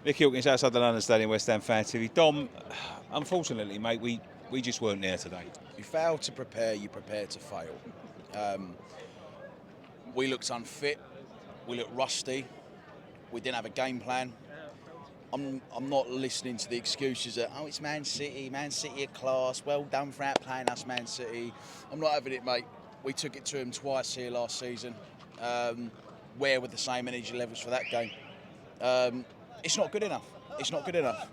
Mick Hilkins outside the London Stadium, West Ham Fan TV. Dom, unfortunately, mate, we just weren't there today. You fail to prepare, you prepare to fail. We looked unfit, we looked rusty, we didn't have a game plan. I'm not listening to the excuses that, it's Man City are class, well done for outplaying us, Man City. I'm not having it, mate. We took it to them twice here last season. Where with the same energy levels for that game. It's not good enough. It's not good enough.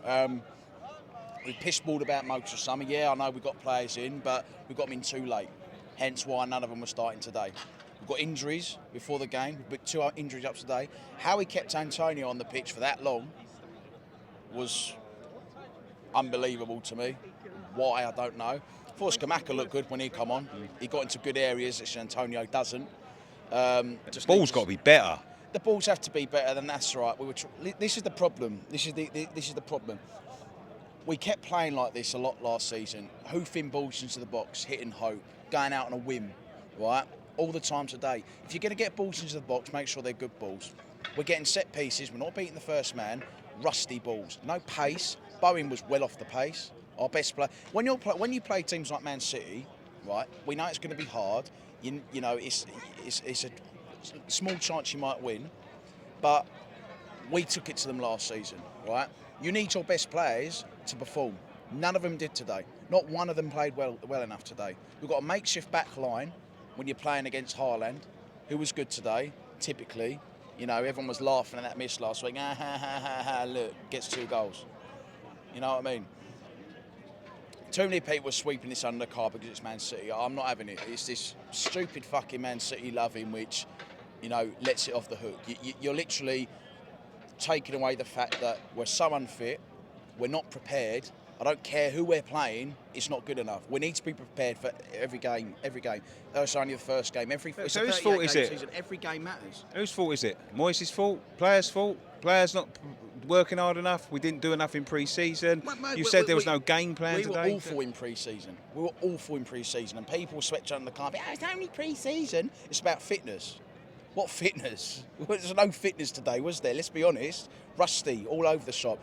We pissballed about most of summer. Yeah, I know we got players in, but we got them in too late. Hence why none of them were starting today. We've got injuries before the game. We put 2 injuries up today. How he kept Antonio on the pitch for that long was unbelievable to me. Why, I don't know. I thought Skamaka looked good when he come on. He got into good areas, which Antonio doesn't. Ball's got to be better. The balls have to be better than that's right. This is the problem. This is the problem. We kept playing like this a lot last season, hoofing balls into the box, hitting hope, going out on a whim, right? All the time today. If you're going to get balls into the box, make sure they're good balls. We're getting set pieces. We're not beating the first man. Rusty balls. No pace. Bowen was well off the pace. Our best player. When you play teams like Man City, right? We know it's going to be hard. You know, it's a small chance you might win, but we took it to them last season, right? You need your best players to perform. None of them did today. Not one of them played well enough today. We've got a makeshift back line when you're playing against Haaland, who was good today, typically. You know, everyone was laughing at that miss last week. Look, gets 2 goals. You know what I mean? Too many people are sweeping this under the carpet because it's Man City. I'm not having it. It's this stupid fucking Man City loving which, you know, lets it off the hook. You're literally taking away the fact that we're so unfit, we're not prepared. I don't care who we're playing, it's not good enough. We need to be prepared for every game. That's only the first game. It's So a whose fault is 38-game it? season. Every game matters. Whose fault is it? Moyes' fault? Players' fault? Players not working hard enough? We didn't do enough in pre-season? You said there was no game plan we today? We were awful in pre-season. And people swept under the carpet. It's only pre-season. It's about fitness. What fitness? There's no fitness today, was there? Let's be honest. Rusty, all over the shop.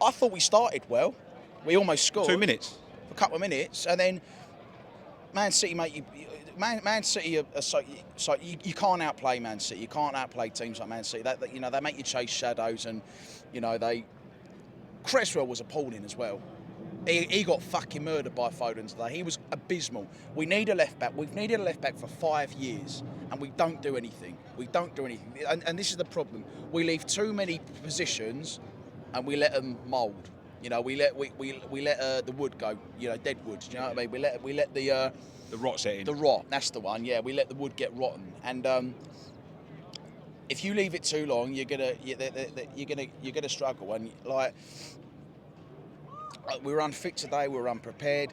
I thought we started well. We almost scored. 2 minutes? For a couple of minutes. And then Man City, mate, Man City, you can't outplay Man City. You can't outplay teams like Man City. They make you chase shadows, and Cresswell was appalling as well. He got fucking murdered by Foden today. He was abysmal. We need a left back. We've needed a left back for 5 years, and we don't do anything. And this is the problem. We leave too many positions, and we let them mould. You know, we let the wood go. You know, dead wood. Do you know what I mean? We let the rot set in. The rot. That's the one. Yeah, we let the wood get rotten. And if you leave it too long, you're gonna struggle. And like, we were unfit today. We were unprepared.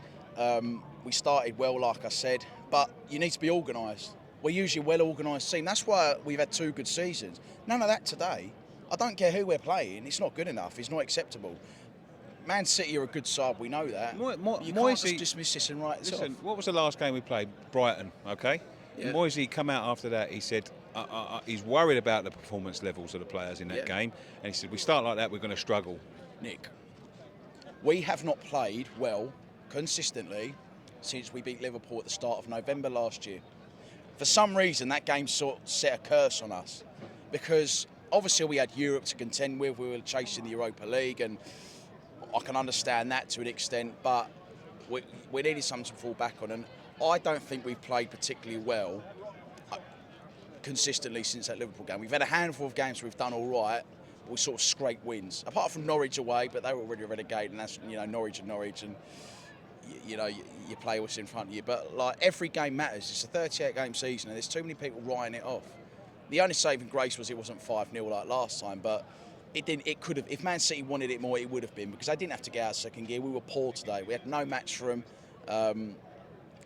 We started well, like I said, but you need to be organised. We're usually a well-organised team. That's why we've had 2 good seasons. None of that today. I don't care who we're playing. It's not good enough. It's not acceptable. Man City are a good side, we know that. You can't just dismiss this and write this off. What was the last game we played? Brighton, okay? Yeah. Moisey come out after that, he said he's worried about the performance levels of the players in that game, and he said, we start like that, we're going to struggle. Nick, we have not played well, consistently, since we beat Liverpool at the start of November last year. For some reason, that game sort of set a curse on us, because obviously we had Europe to contend with, we were chasing the Europa League, and I can understand that to an extent, but we needed something to fall back on, and I don't think we've played particularly well consistently since that Liverpool game. We've had a handful of games where we've done all right, but we sort of scrape wins. Apart from Norwich away, but they were already relegated, and that's, you know, Norwich, and you play what's in front of you. But like, every game matters. It's a 38-game season, and there's too many people writing it off. The only saving grace was it wasn't 5-0 like last time, but it didn't. It could have. If Man City wanted it more, it would have been, because they didn't have to get out of second gear. We were poor today. We had no match for them.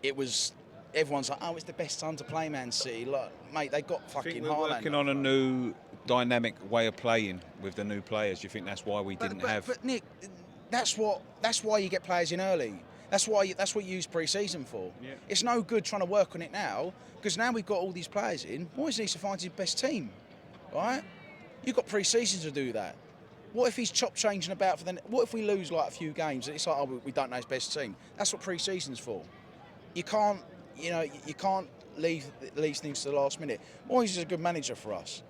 It was. Everyone's like, oh, it's the best time to play Man City. Look, mate, they got fucking we're Haaland. working on a new dynamic way of playing with the new players. Do you think that's why we didn't have? But Nick, that's why you get players in early. That's what you use pre-season for. Yeah. It's no good trying to work on it now, because now we've got all these players in. Moyes needs to find his best team, right? You've got pre-season to do that. What if he's chop changing about for the? What if we lose like a few games? And it's like, oh, we don't know his best team. That's what pre-season's for. You can't, you can't leave things to the last minute. Moyes is a good manager for us,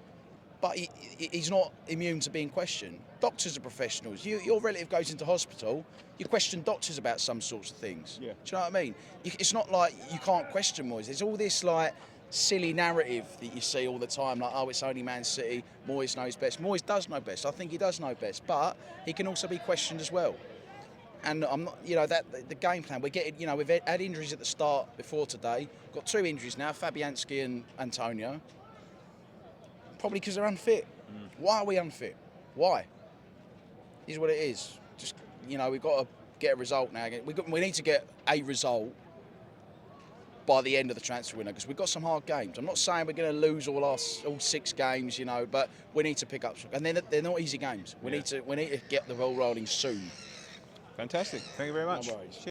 but he's not immune to being questioned. Doctors are professionals. Your relative goes into hospital, you question doctors about some sorts of things. Yeah. Do you know what I mean? It's not like you can't question Moyes. There's all this like silly narrative that you see all the time, like, oh, it's only Man City, Moyes knows best. Moyes does know best. I think he does know best, but he can also be questioned as well. And I'm not, that the game plan. We're getting, we've had injuries at the start before today. Got 2 injuries now, Fabianski and Antonio. Probably because they're unfit. Why are we unfit? Why? Is what it is. Just, we've got to get a result now. We need to get a result by the end of the transfer window, because we've got some hard games. I'm not saying we're going to lose all 6 games, but we need to pick up. And they're not easy games. We need to get the ball rolling soon. Fantastic. Thank you very much. No worries.